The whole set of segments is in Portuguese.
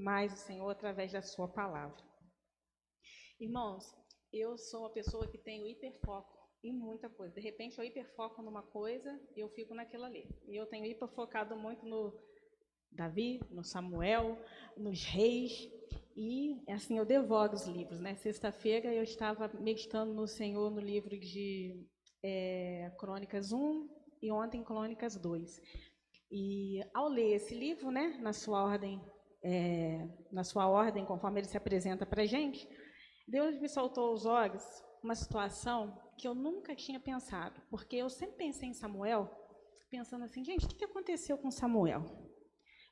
mais o Senhor através da sua palavra. Irmãos, eu sou uma pessoa que tenho hiperfoco em muita coisa. De repente eu hiperfoco numa coisa e eu fico naquilo ali. E eu tenho hiperfocado muito no Davi, no Samuel, nos reis. E assim, eu devoro os livros, né? Sexta-feira eu estava meditando no Senhor no livro de Crônicas 1 e ontem Crônicas 2. E ao ler esse livro, né, na sua ordem, conforme ele se apresenta para a gente, Deus me soltou aos olhos uma situação que eu nunca tinha pensado, porque eu sempre pensei em Samuel, pensando assim, gente, o que aconteceu com Samuel?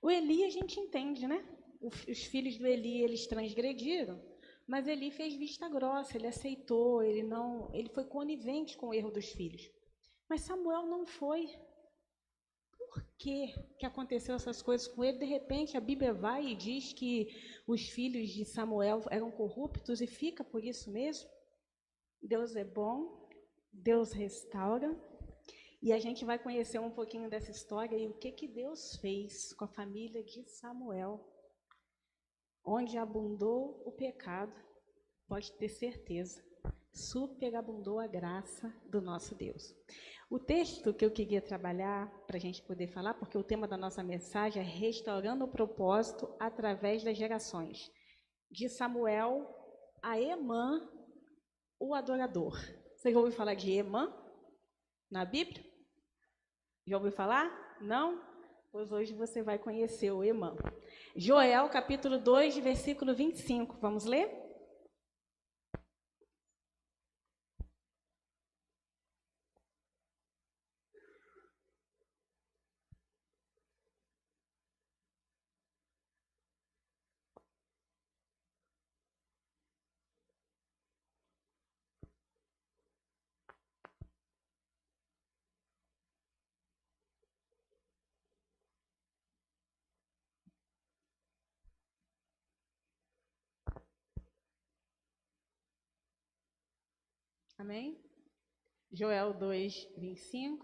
O Eli a gente entende, né? Os filhos do Eli, eles transgrediram, mas Eli fez vista grossa, ele aceitou, ele foi conivente com o erro dos filhos. Mas Samuel não foi. Por que aconteceu essas coisas com ele? De repente, a Bíblia vai e diz que os filhos de Samuel eram corruptos e fica por isso mesmo? Deus é bom, Deus restaura. E a gente vai conhecer um pouquinho dessa história e o que Deus fez com a família de Samuel. Onde abundou o pecado, pode ter certeza, superabundou a graça do nosso Deus. O texto que eu queria trabalhar, para a gente poder falar, porque o tema da nossa mensagem é restaurando o propósito através das gerações. De Samuel a Emã, o adorador. Você já ouviu falar de Emã na Bíblia? Já ouviu falar? Não? Pois hoje você vai conhecer o Emã. Joel, capítulo 2, versículo 25. Vamos ler? Amém? Joel 2, 25.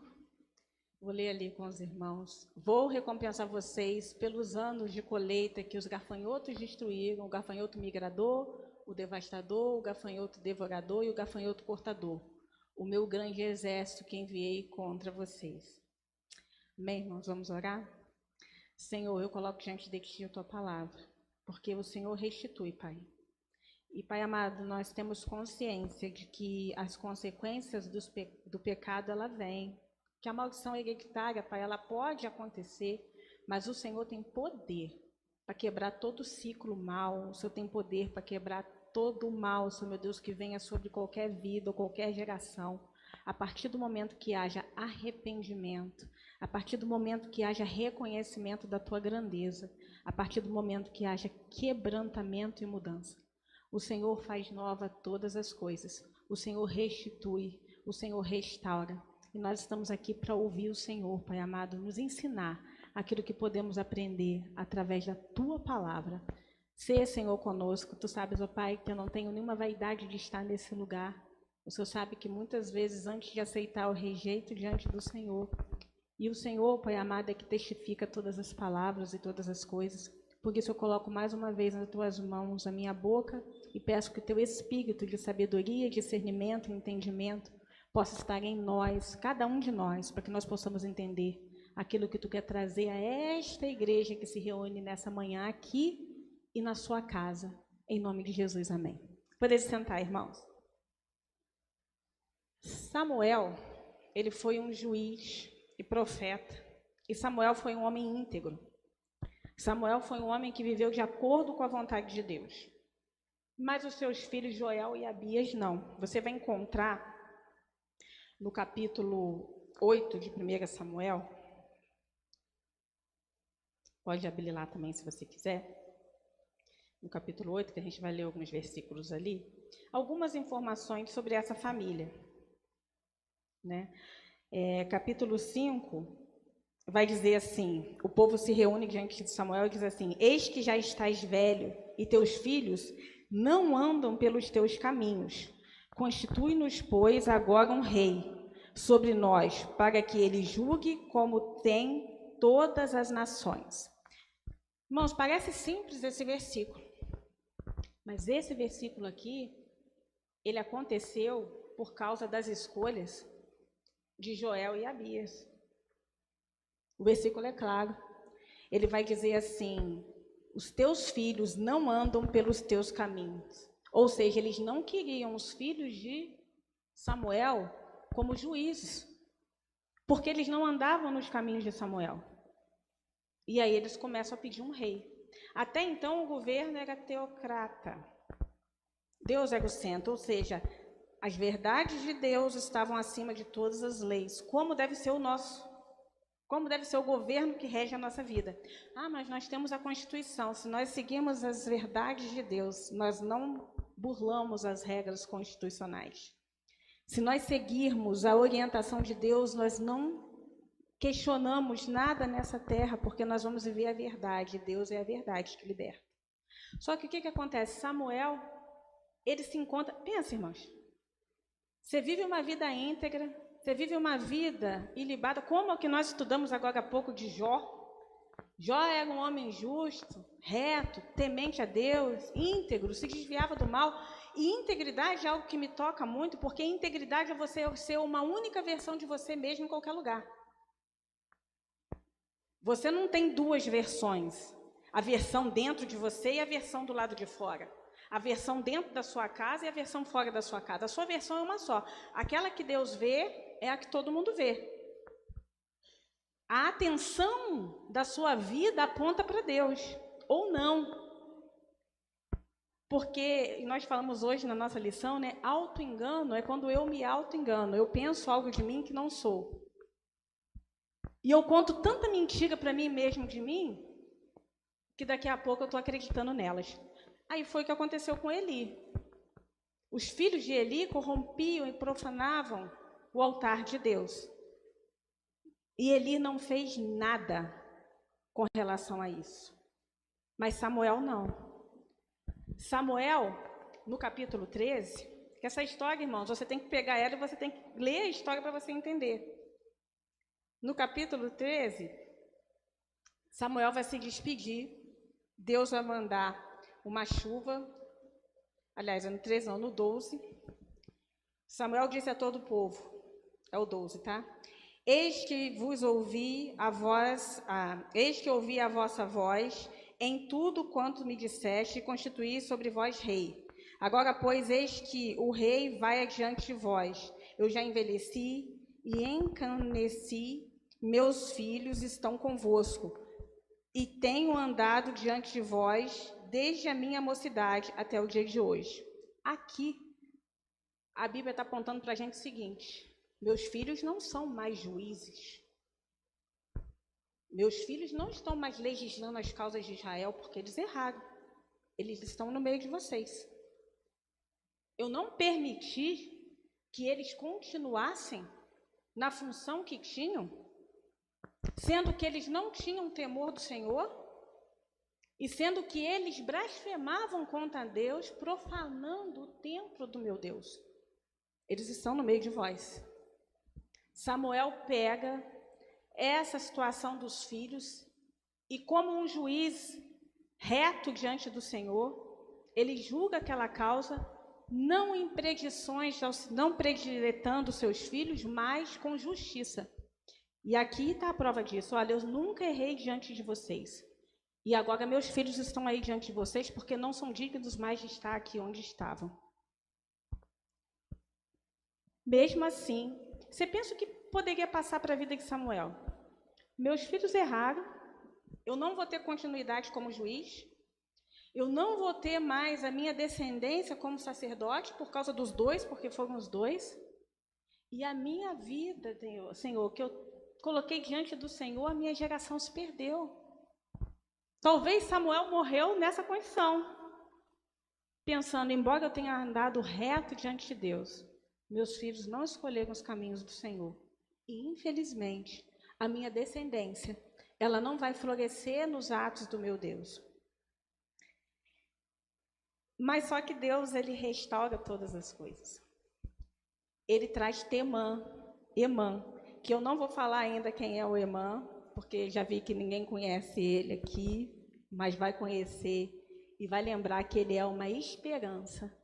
Vou ler ali com os irmãos. Vou recompensar vocês pelos anos de colheita que os gafanhotos destruíram, o gafanhoto migrador, o devastador, o gafanhoto devorador e o gafanhoto cortador, o meu grande exército que enviei contra vocês. Amém, irmãos? Vamos orar? Senhor, eu coloco diante de Ti a Tua palavra, porque o Senhor restitui, Pai. E, Pai amado, nós temos consciência de que as consequências do pecado, ela vem. Que a maldição hereditária, Pai, ela pode acontecer, mas o Senhor tem poder para quebrar todo o ciclo mal. O Senhor tem poder para quebrar todo o mal, Senhor meu Deus, que venha sobre qualquer vida ou qualquer geração. A partir do momento que haja arrependimento, a partir do momento que haja reconhecimento da Tua grandeza, a partir do momento que haja quebrantamento e mudança. O Senhor faz nova todas as coisas. O Senhor restitui, o Senhor restaura. E nós estamos aqui para ouvir o Senhor, Pai amado, nos ensinar aquilo que podemos aprender através da Tua palavra. Seja, Senhor, conosco. Tu sabes, ó Pai, que eu não tenho nenhuma vaidade de estar nesse lugar. O Senhor sabe que muitas vezes, antes de aceitar, eu rejeito diante do Senhor. E o Senhor, Pai amado, é que testifica todas as palavras e todas as coisas. Por isso eu coloco mais uma vez nas Tuas mãos a minha boca e peço que o Teu Espírito de sabedoria, discernimento e entendimento possa estar em nós, cada um de nós, para que nós possamos entender aquilo que Tu quer trazer a esta igreja que se reúne nessa manhã aqui e na sua casa. Em nome de Jesus, amém. Poder se sentar, irmãos. Samuel, ele foi um juiz e profeta, e Samuel foi um homem íntegro. Samuel foi um homem que viveu de acordo com a vontade de Deus. Mas os seus filhos Joel e Abias não. Você vai encontrar no capítulo 8 de 1 Samuel, pode abrir lá também se você quiser, no capítulo 8, que a gente vai ler alguns versículos ali, algumas informações sobre essa família. Né? Capítulo 5 vai dizer assim, o povo se reúne diante de Samuel e diz assim, eis que já estás velho e teus filhos não andam pelos teus caminhos. Constitui-nos, pois, agora um rei sobre nós, para que ele julgue como tem todas as nações. Irmãos, parece simples esse versículo, mas esse versículo aqui, ele aconteceu por causa das escolhas de Joel e Abias. O versículo é claro. Ele vai dizer assim: os teus filhos não andam pelos teus caminhos. Ou seja, eles não queriam os filhos de Samuel como juízes, porque eles não andavam nos caminhos de Samuel. E aí eles começam a pedir um rei. Até então o governo era teocrata. Deus era o centro, ou seja, as verdades de Deus estavam acima de todas as leis. Como deve ser o nosso? Como deve ser o governo que rege a nossa vida? Ah, mas nós temos a Constituição. Se nós seguimos as verdades de Deus, nós não burlamos as regras constitucionais. Se nós seguirmos a orientação de Deus, nós não questionamos nada nessa terra, porque nós vamos viver a verdade. Deus é a verdade que liberta. Só que o que acontece? Samuel, ele se encontra... Pensa, irmãos. Você vive uma vida íntegra, você vive uma vida ilibada, como é o que nós estudamos agora há pouco de Jó. Jó era um homem justo, reto, temente a Deus, íntegro, se desviava do mal. E integridade é algo que me toca muito, porque integridade é você ser uma única versão de você mesmo em qualquer lugar. Você não tem duas versões, a versão dentro de você e a versão do lado de fora. A versão dentro da sua casa e a versão fora da sua casa. A sua versão é uma só. Aquela que Deus vê é a que todo mundo vê. A atenção da sua vida aponta para Deus, ou não. Porque nós falamos hoje na nossa lição, né? Auto-engano é quando eu me auto-engano. Eu penso algo de mim que não sou. E eu conto tanta mentira para mim mesmo de mim, que daqui a pouco eu estou acreditando nelas. Aí foi o que aconteceu com Eli. Os filhos de Eli corrompiam e profanavam o altar de Deus. E Eli não fez nada com relação a isso. Mas Samuel não. Samuel, no capítulo 13, que essa história, irmãos, você tem que pegar ela e você tem que ler a história para você entender. No capítulo 13, Samuel vai se despedir. Deus vai mandar uma chuva, aliás, no 13 não, no 12, Samuel disse a todo o povo, é o 12, tá? Eis que ouvi a vossa voz, em tudo quanto me disseste, e constituí sobre vós rei. Agora, pois, eis que o rei vai adiante de vós. Eu já envelheci e encaneci, meus filhos estão convosco, e tenho andado diante de vós desde a minha mocidade até o dia de hoje. Aqui, a Bíblia está apontando para a gente o seguinte: meus filhos não são mais juízes. Meus filhos não estão mais legislando as causas de Israel porque eles erraram. Eles estão no meio de vocês. Eu não permiti que eles continuassem na função que tinham, sendo que eles não tinham temor do Senhor, e sendo que eles blasfemavam contra Deus, profanando o templo do meu Deus. Eles estão no meio de vós. Samuel pega essa situação dos filhos e, como um juiz reto diante do Senhor, ele julga aquela causa, não em predições, não prediletando seus filhos, mas com justiça. E aqui está a prova disso. Olha, eu nunca errei diante de vocês. E agora meus filhos estão aí diante de vocês porque não são dignos mais de estar aqui onde estavam. Mesmo assim, você pensa o que poderia passar para a vida de Samuel? Meus filhos erraram, eu não vou ter continuidade como juiz, eu não vou ter mais a minha descendência como sacerdote por causa dos dois, porque foram os dois. E a minha vida, Senhor, que eu coloquei diante do Senhor, a minha geração se perdeu. Talvez Samuel morreu nessa condição, pensando, embora eu tenha andado reto diante de Deus, meus filhos não escolheram os caminhos do Senhor. E, infelizmente, a minha descendência, ela não vai florescer nos atos do meu Deus. Mas só que Deus, ele restaura todas as coisas. Ele traz Temã, Emã, que eu não vou falar ainda quem é o Emã, porque já vi que ninguém conhece ele aqui, mas vai conhecer e vai lembrar que Ele é uma esperança.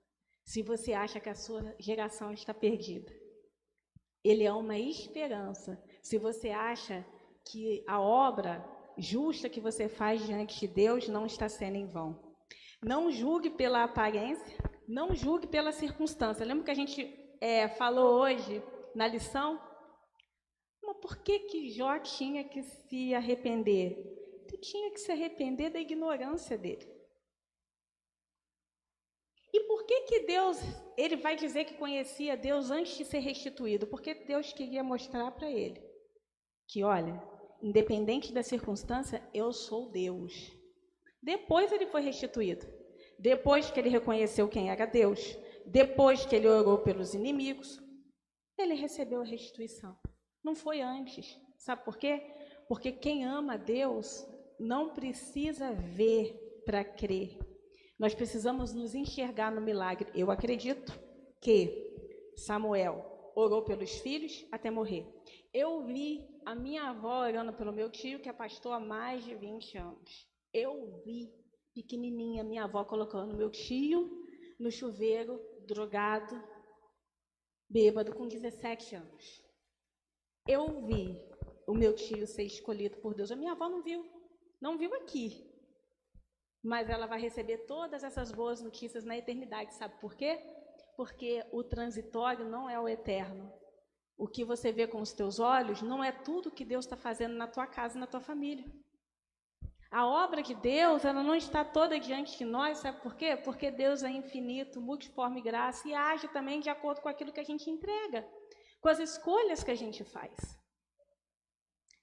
Se você acha que a sua geração está perdida, Ele é uma esperança. Se você acha que a obra justa que você faz diante de Deus não está sendo em vão. Não julgue pela aparência, não julgue pela circunstância. Lembra que a gente falou hoje na lição? Mas por que Jó tinha que se arrepender? Ele tinha que se arrepender da ignorância dele. E por que Deus, ele vai dizer que conhecia Deus antes de ser restituído? Porque Deus queria mostrar para ele que, olha, independente da circunstância, eu sou Deus. Depois ele foi restituído. Depois que ele reconheceu quem era Deus, depois que ele orou pelos inimigos, ele recebeu a restituição. Não foi antes. Sabe por quê? Porque quem ama a Deus não precisa ver para crer. Nós precisamos nos enxergar no milagre. Eu acredito que Samuel orou pelos filhos até morrer. Eu vi a minha avó orando pelo meu tio, que é pastor há mais de 20 anos. Eu vi, pequenininha, minha avó colocando meu tio no chuveiro, drogado, bêbado, com 17 anos. Eu vi o meu tio ser escolhido por Deus. A minha avó não viu aqui. Mas ela vai receber todas essas boas notícias na eternidade. Sabe por quê? Porque o transitório não é o eterno. O que você vê com os teus olhos não é tudo que Deus está fazendo na tua casa e na tua família. A obra de Deus, ela não está toda diante de nós, sabe por quê? Porque Deus é infinito, multiforme graça e age também de acordo com aquilo que a gente entrega, com as escolhas que a gente faz.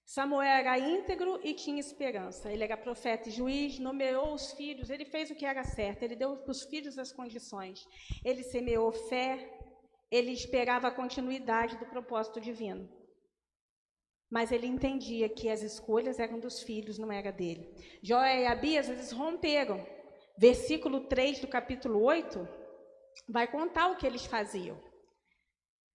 Samuel era íntegro e tinha esperança. Ele era profeta e juiz, nomeou os filhos, ele fez o que era certo, ele deu para os filhos as condições. Ele semeou fé, ele esperava a continuidade do propósito divino. Mas ele entendia que as escolhas eram dos filhos, não era dele. Jó e Abias, eles romperam. Versículo 3 do capítulo 8 vai contar o que eles faziam.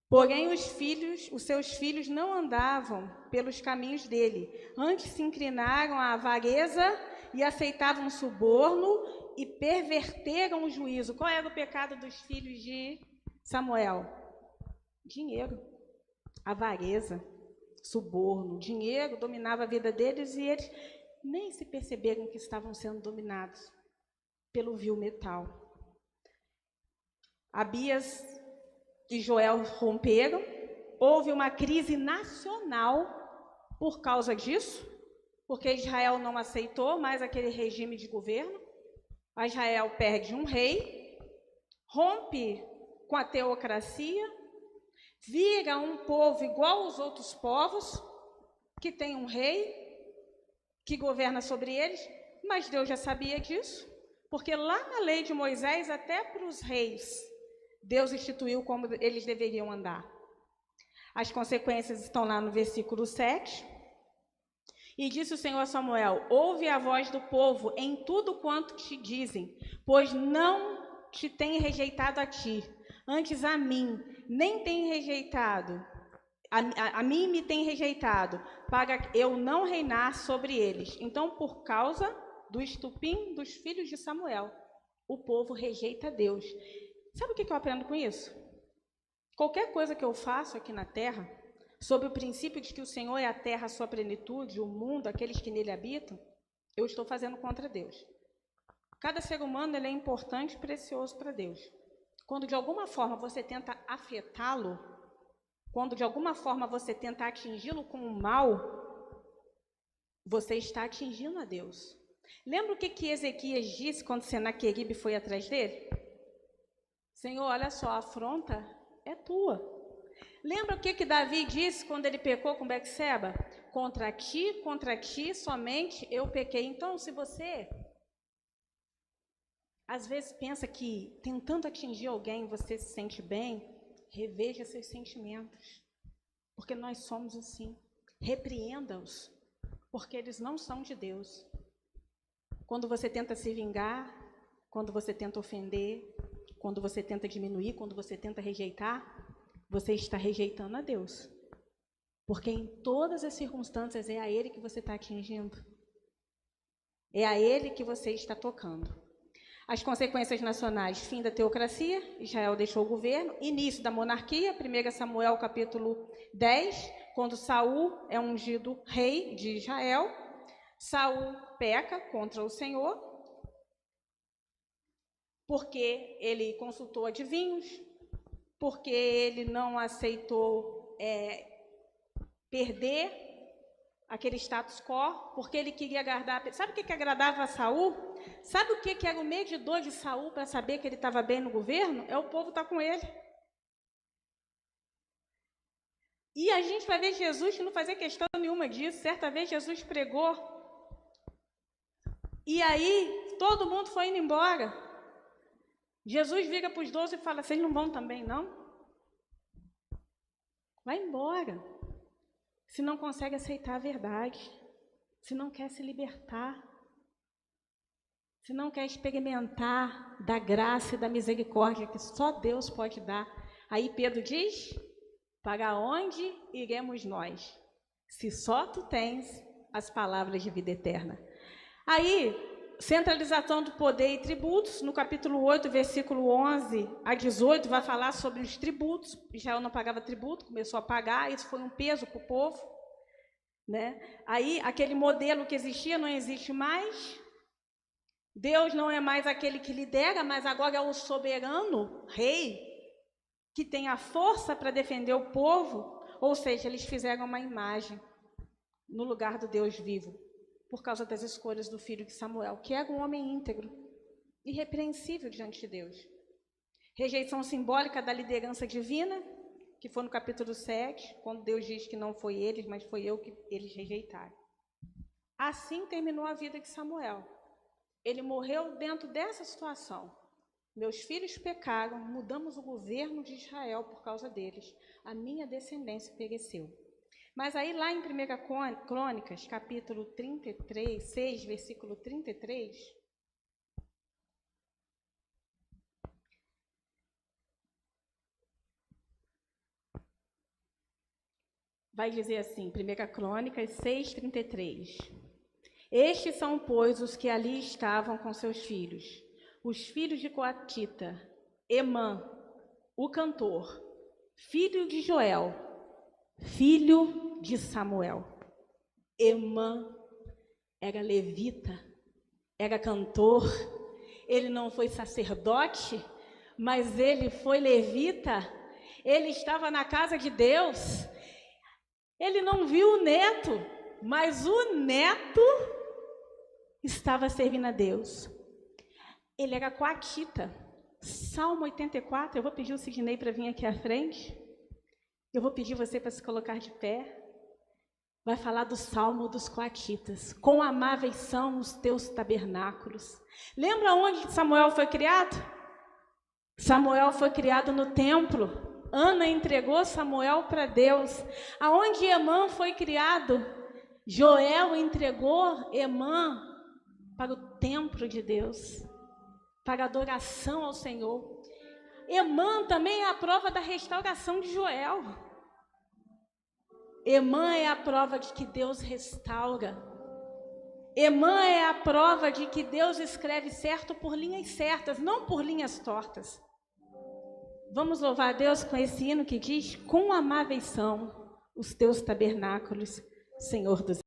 Porém, os seus filhos não andavam pelos caminhos dele. Antes se inclinaram à avareza e aceitavam suborno e perverteram o juízo. Qual era o pecado dos filhos de Samuel? Dinheiro, avareza, suborno. Dinheiro dominava a vida deles e eles nem se perceberam que estavam sendo dominados pelo vil metal. Abias e Joel romperam, houve uma crise nacional por causa disso, porque Israel não aceitou mais aquele regime de governo. Israel perde um rei, rompe com a teocracia, vira um povo igual aos outros povos, que tem um rei, que governa sobre eles, mas Deus já sabia disso, porque lá na lei de Moisés, até para os reis, Deus instituiu como eles deveriam andar. As consequências estão lá no versículo 7. E disse o Senhor a Samuel: ouve a voz do povo em tudo quanto te dizem, pois não te tem rejeitado a ti, antes a mim, nem tem rejeitado, a mim me tem rejeitado, para eu não reinar sobre eles. Então, por causa do estupim dos filhos de Samuel, o povo rejeita Deus. Sabe o que eu aprendo com isso? Qualquer coisa que eu faço aqui na terra, sob o princípio de que o Senhor é a terra, a sua plenitude, o mundo, aqueles que nele habitam, eu estou fazendo contra Deus. Cada ser humano ele é importante e precioso para Deus. Quando de alguma forma você tenta afetá-lo, quando de alguma forma você tenta atingi-lo com o mal, você está atingindo a Deus. Lembra o que Ezequias disse quando Senaqueribe foi atrás dele? Senhor, olha só, a afronta é tua. Lembra o que Davi disse quando ele pecou com Betseba? Contra ti somente eu pequei. Então, se você às vezes pensa que tentando atingir alguém você se sente bem, reveja seus sentimentos, porque nós somos assim. Repreenda-os, porque eles não são de Deus. Quando você tenta se vingar, quando você tenta ofender, quando você tenta diminuir, quando você tenta rejeitar, você está rejeitando a Deus. Porque em todas as circunstâncias é a Ele que você está atingindo. É a ele que você está tocando. As consequências nacionais: fim da teocracia, Israel deixou o governo, início da monarquia, 1 Samuel capítulo 10, quando Saul é ungido rei de Israel. Saul peca contra o Senhor, porque ele consultou adivinhos, porque ele não aceitou perder aquele status quo, porque ele queria agradar. Sabe o que agradava a Saul? Sabe o que era o medidor de Saul para saber que ele estava bem no governo? É o povo estar com ele. E a gente vai ver Jesus que não fazia questão nenhuma disso. Certa vez Jesus pregou, e aí todo mundo foi indo embora. Jesus vira para os 12 e fala: vocês não vão também, não? Vai embora. Se não consegue aceitar a verdade, se não quer se libertar, se não quer experimentar da graça e da misericórdia que só Deus pode dar. Aí Pedro diz: para onde iremos nós, se só tu tens as palavras de vida eterna? Aí, centralização do poder e tributos, no capítulo 8, versículo 11 a 18, vai falar sobre os tributos. Israel não pagava tributo, começou a pagar, isso foi um peso para o povo, né? Aí, aquele modelo que existia não existe mais. Deus não é mais aquele que lidera, mas agora é o soberano rei, que tem a força para defender o povo. Ou seja, eles fizeram uma imagem no lugar do Deus vivo, por causa das escolhas do filho de Samuel, que era um homem íntegro, irrepreensível diante de Deus. Rejeição simbólica da liderança divina, que foi no capítulo 7, quando Deus diz que não foi eles, mas foi eu que eles rejeitaram. Assim terminou a vida de Samuel. Ele morreu dentro dessa situação. Meus filhos pecaram, mudamos o governo de Israel por causa deles. A minha descendência pereceu. Mas aí lá em 1 Crônicas, capítulo 33, 6, versículo 33, vai dizer assim, 1 Crônicas 6, 33. Estes são, pois, os que ali estavam com seus filhos, os filhos de Coatita, Emã, o cantor, filho de Joel, filho de Samuel. Emã era levita, era cantor. Ele não foi sacerdote, mas ele foi levita. Ele estava na casa de Deus. Ele não viu o neto, mas o neto estava servindo a Deus. Ele era coatita. Salmo 84, eu vou pedir o Sidney para vir aqui à frente. Eu vou pedir você para se colocar de pé. Vai falar do Salmo dos coatitas. Quão amáveis são os teus tabernáculos. Lembra onde Samuel foi criado? Samuel foi criado no templo. Ana entregou Samuel para Deus. Aonde Emã foi criado? Joel entregou Emã para o templo de Deus, para a adoração ao Senhor. Emã também é a prova da restauração de Joel. Emã é a prova de que Deus restaura. Emã é a prova de que Deus escreve certo por linhas certas, não por linhas tortas. Vamos louvar a Deus com esse hino que diz: quão amáveis são os teus tabernáculos, Senhor dos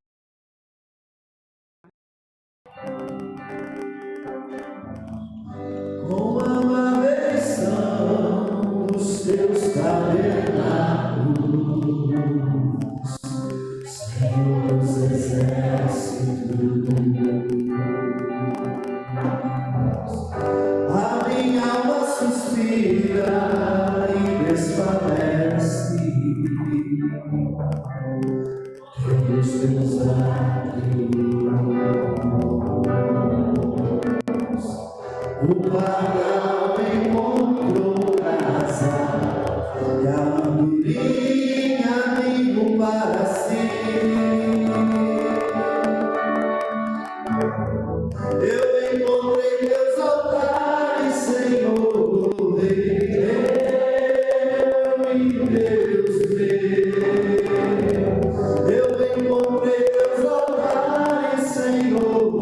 Quão amáveis são os teus tabernáculos, Senhor dos exércitos. A minha alma suspira e desfalece pelos teus átrios. O pagão encontrou casa e a andorinha amigo para si. Eu encontrei teus altares, Senhor, eu e Deus meu. Eu encontrei teus altares, Senhor,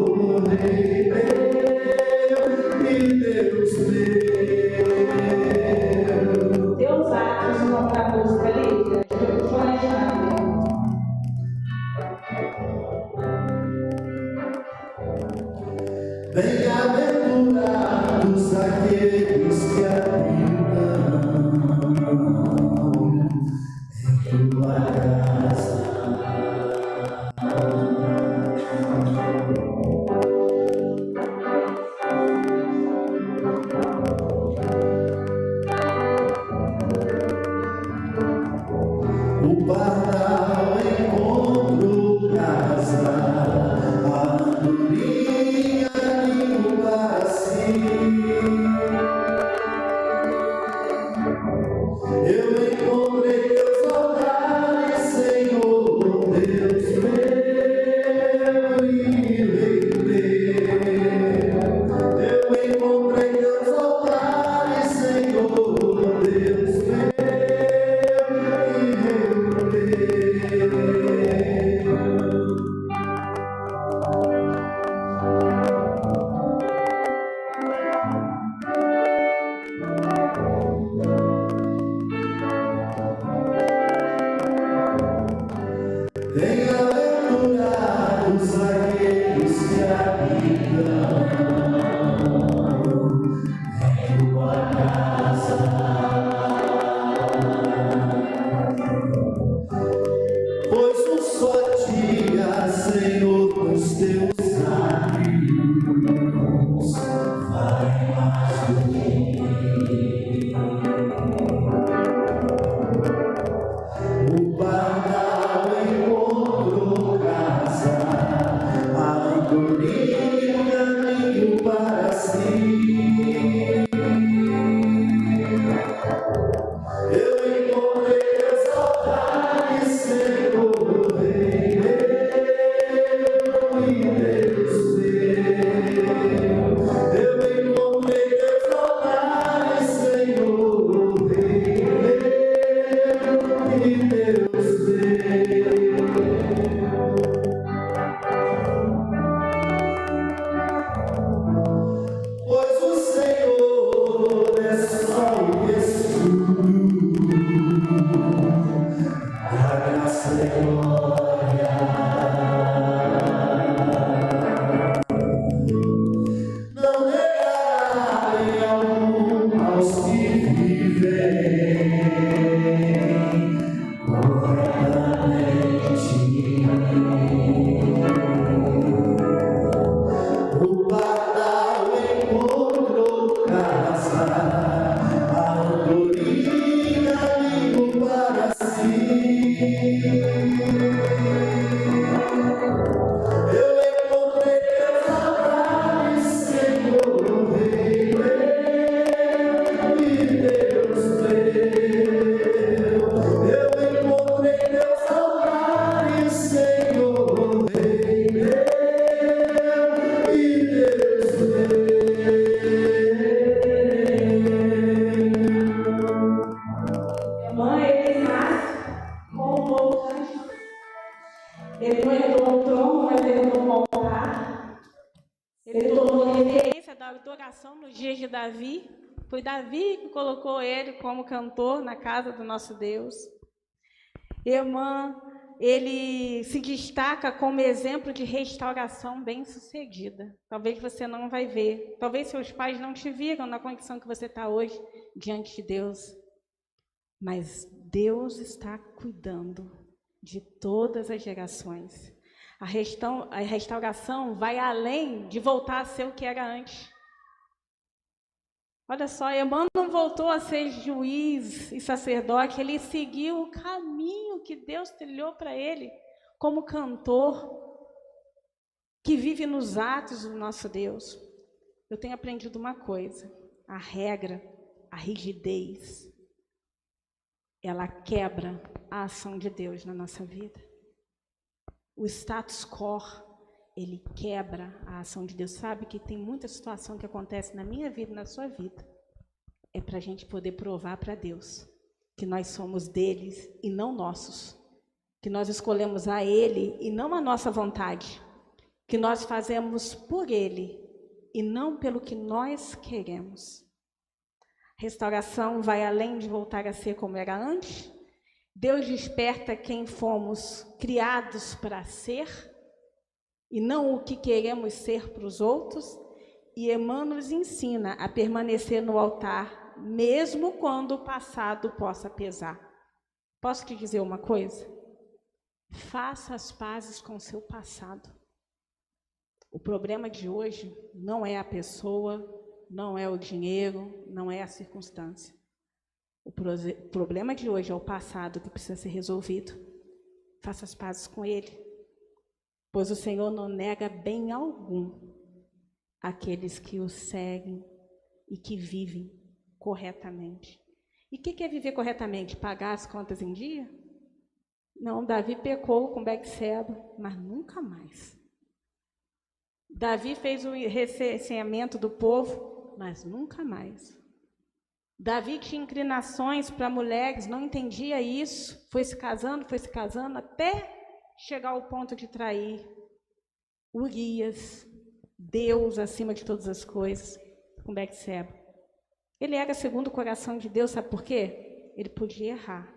restauração nos dias de Davi. Foi Davi que colocou ele como cantor na casa do nosso Deus. Emã, ele se destaca como exemplo de restauração bem-sucedida. Talvez você não vai ver. Talvez seus pais não te viram na condição que você está hoje diante de Deus. Mas Deus está cuidando de todas as gerações. A restauração vai além de voltar a ser o que era antes. Olha só, Emã não voltou a ser juiz e sacerdote, ele seguiu o caminho que Deus trilhou para ele, como cantor, que vive nos atos do nosso Deus. Eu tenho aprendido uma coisa: a regra, a rigidez, ela quebra a ação de Deus na nossa vida. O status quo, ele quebra a ação de Deus. Sabe que tem muita situação que acontece na minha vida e na sua vida. É para a gente poder provar para Deus que nós somos deles e não nossos. Que nós escolhemos a Ele e não a nossa vontade. Que nós fazemos por Ele e não pelo que nós queremos. Restauração vai além de voltar a ser como era antes. Deus desperta quem fomos criados para ser e não o que queremos ser para os outros. E Emã nos ensina a permanecer no altar, mesmo quando o passado possa pesar. Posso te dizer uma coisa? Faça as pazes com o seu passado. O problema de hoje não é a pessoa, não é o dinheiro, não é a circunstância. O problema de hoje é o passado que precisa ser resolvido. Faça as pazes com ele, pois o Senhor não nega bem algum àqueles que o seguem e que vivem corretamente. E o que é viver corretamente? Pagar as contas em dia? Não, Davi pecou com Betseba, mas nunca mais. Davi fez o recenseamento do povo, mas nunca mais. Davi tinha inclinações para mulheres, não entendia isso, foi se casando, até chegar ao ponto de trair Urias, Deus acima de todas as coisas, com Betseba. Ele era segundo o coração de Deus, sabe por quê? Ele podia errar,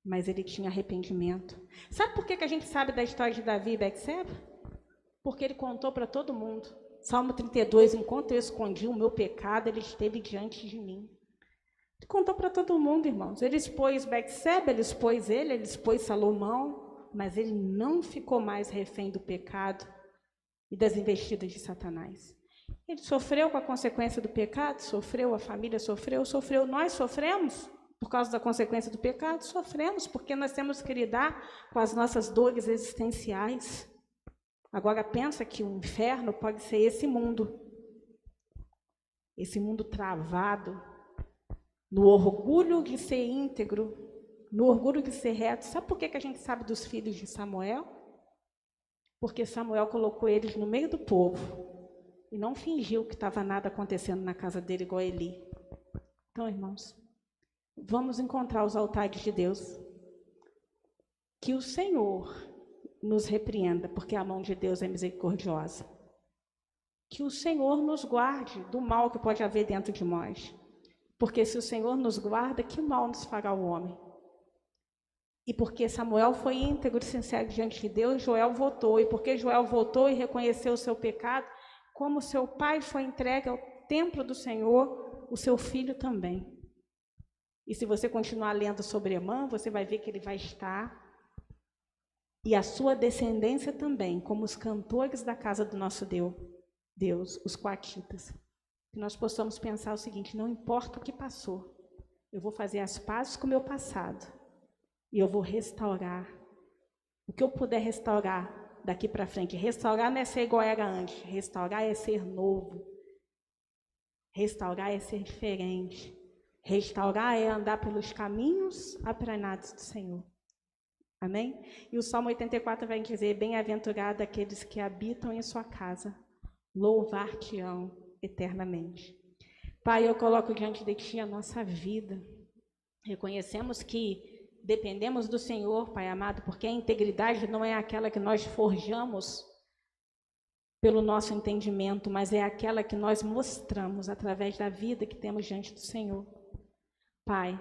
mas ele tinha arrependimento. Sabe por que a gente sabe da história de Davi e Betseba? Porque ele contou para todo mundo. Salmo 32, enquanto eu escondi o meu pecado, ele esteve diante de mim. Ele contou para todo mundo, irmãos. Ele expôs Betseba, ele expôs Salomão, mas ele não ficou mais refém do pecado e das investidas de Satanás. Ele sofreu com a consequência do pecado, sofreu, a família sofreu, nós sofremos por causa da consequência do pecado, sofremos porque nós temos que lidar com as nossas dores existenciais. Agora pensa que o inferno pode ser esse mundo travado, no orgulho de ser íntegro, no orgulho de ser reto. Sabe por que a gente sabe dos filhos de Samuel? Porque Samuel colocou eles no meio do povo e não fingiu que estava nada acontecendo na casa dele igual a Eli. Então, irmãos, vamos encontrar os altares de Deus. Que o Senhor nos repreenda, porque a mão de Deus é misericordiosa. Que o Senhor nos guarde do mal que pode haver dentro de nós. Porque se o Senhor nos guarda, que mal nos fará o homem? E porque Samuel foi íntegro e sincero diante de Deus, Joel votou. E porque Joel votou e reconheceu o seu pecado, como seu pai foi entregue ao templo do Senhor, o seu filho também. E se você continuar lendo sobre Emã, você vai ver que ele vai estar, e a sua descendência também, como os cantores da casa do nosso Deus, os coatitas. Que nós possamos pensar o seguinte: não importa o que passou, eu vou fazer as pazes com o meu passado e eu vou restaurar o que eu puder restaurar daqui para frente. Restaurar não é ser igual era antes, restaurar é ser novo, restaurar é ser diferente, restaurar é andar pelos caminhos aplanados do Senhor. Amém? E o Salmo 84 vai dizer: bem-aventurado aqueles que habitam em sua casa, louvar-te-ão eternamente. Pai, eu coloco diante de Ti a nossa vida. Reconhecemos que dependemos do Senhor, Pai amado, porque a integridade não é aquela que nós forjamos pelo nosso entendimento, mas é aquela que nós mostramos através da vida que temos diante do Senhor. Pai,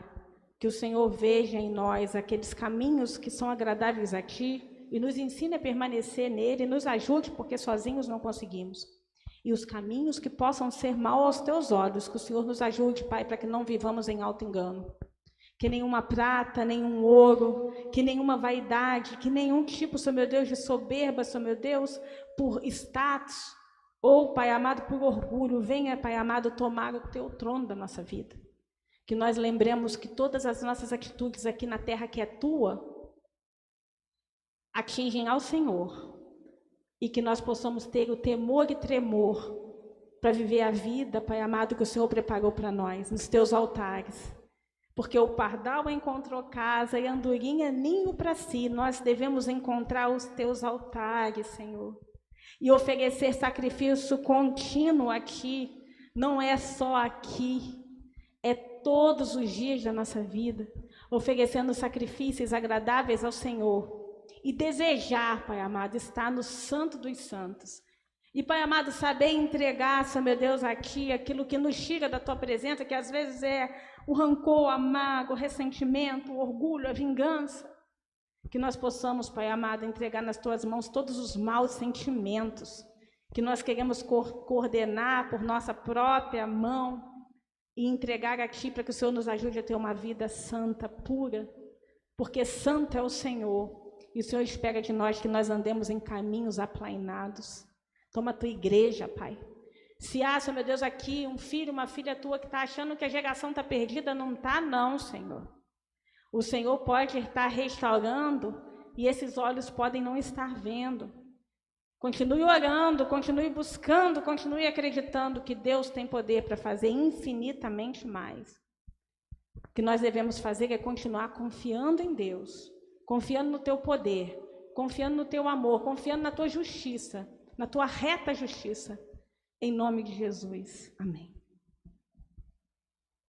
que o Senhor veja em nós aqueles caminhos que são agradáveis a Ti e nos ensine a permanecer nele e nos ajude, porque sozinhos não conseguimos. E os caminhos que possam ser mal aos Teus olhos, que o Senhor nos ajude, Pai, para que não vivamos em alto engano. Que nenhuma prata, nenhum ouro, que nenhuma vaidade, que nenhum tipo, Senhor meu Deus, de soberba, Senhor meu Deus, por status, ou, Pai amado, por orgulho, venha, Pai amado, tomar o Teu trono da nossa vida. Que nós lembremos que todas as nossas atitudes aqui na terra que é Tua, atingem ao Senhor. E que nós possamos ter o temor e tremor para viver a vida, Pai amado, que o Senhor preparou para nós, nos Teus altares. Porque o pardal encontrou casa e a andorinha ninho para si. Nós devemos encontrar os Teus altares, Senhor. E oferecer sacrifício contínuo aqui. Não é só aqui, é todos os dias da nossa vida. Oferecendo sacrifícios agradáveis ao Senhor. E desejar, Pai amado, estar no Santo dos Santos. E, Pai amado, saber entregar, Senhor meu Deus, aqui aquilo que nos tira da Tua presença, que às vezes é o rancor, a mágoa, o ressentimento, o orgulho, a vingança. Que nós possamos, Pai amado, entregar nas Tuas mãos todos os maus sentimentos que nós queremos coordenar por nossa própria mão e entregar a Ti para que o Senhor nos ajude a ter uma vida santa, pura, porque santo é o Senhor. E o Senhor espera de nós que nós andemos em caminhos aplainados. Toma a Tua igreja, Pai. Se há, Senhor meu Deus, aqui um filho, uma filha Tua que está achando que a geração está perdida, não está não, Senhor. O Senhor pode estar restaurando e esses olhos podem não estar vendo. Continue orando, continue buscando, continue acreditando que Deus tem poder para fazer infinitamente mais. O que nós devemos fazer é continuar confiando em Deus. Confiando no Teu poder, confiando no Teu amor, confiando na Tua justiça, na Tua reta justiça. Em nome de Jesus. Amém.